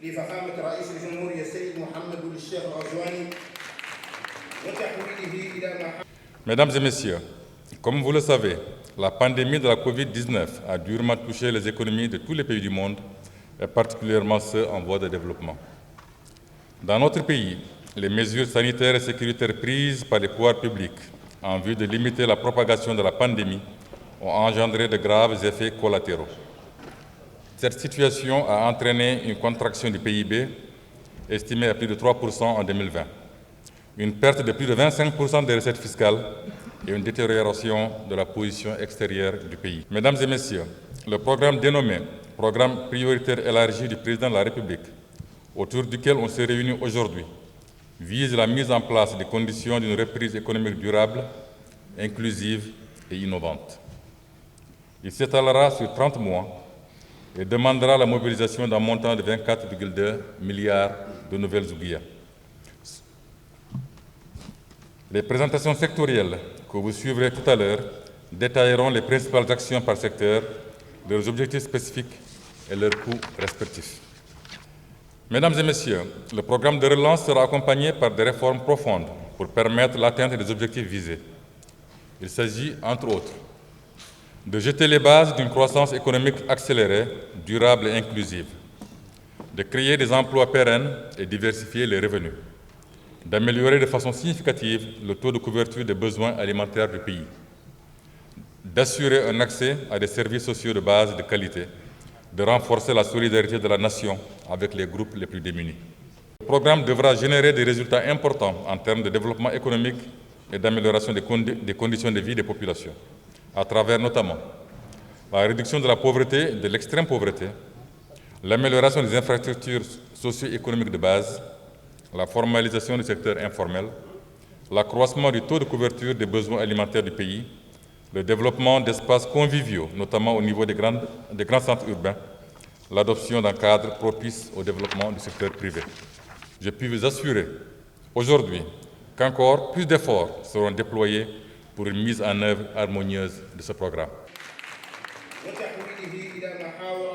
لفخامة رئيس الجمهورية السيد محمد بن الشيخ الغزواني وتحويله إلى محل. Mesdames et messieurs, comme vous le savez, la pandémie de la Covid-19 a durement touché les économies de tous les pays du monde, et particulièrement ceux en voie de développement. Dans notre pays, les mesures sanitaires et sécuritaires prises par les pouvoirs publics en vue de limiter la propagation de la pandémie ont engendré de graves effets collatéraux. Cette situation a entraîné une contraction du PIB estimée à plus de 3% en 2020, une perte de plus de 25% des recettes fiscales et une détérioration de la position extérieure du pays. Mesdames et messieurs, le programme dénommé Programme prioritaire élargi du Président de la République, autour duquel on s'est réunis aujourd'hui, vise la mise en place des conditions d'une reprise économique durable, inclusive et innovante. Il s'étalera sur 30 mois et demandera la mobilisation d'un montant de 24,2 milliards de nouvelles ouguiya. Les présentations sectorielles que vous suivrez tout à l'heure détailleront les principales actions par secteur, leurs objectifs spécifiques et leurs coûts respectifs. Mesdames et messieurs, le programme de relance sera accompagné par des réformes profondes pour permettre l'atteinte des objectifs visés. Il s'agit, entre autres, de jeter les bases d'une croissance économique accélérée, durable et inclusive, de créer des emplois pérennes et diversifier les revenus, d'améliorer de façon significative le taux de couverture des besoins alimentaires du pays, d'assurer un accès à des services sociaux de base de qualité, de renforcer la solidarité de la nation avec les groupes les plus démunis. Le programme devra générer des résultats importants en termes de développement économique et d'amélioration des conditions de vie des populations, à travers notamment la réduction de la pauvreté et de l'extrême pauvreté, l'amélioration des infrastructures socio-économiques de base, la formalisation du secteur informel, l'accroissement du taux de couverture des besoins alimentaires du pays, le développement d'espaces conviviaux, notamment au niveau des grands centres urbains, l'adoption d'un cadre propice au développement du secteur privé. Je puis vous assurer aujourd'hui qu'encore plus d'efforts seront déployés pour une mise en œuvre harmonieuse de ce programme. وتحويله إلى محاور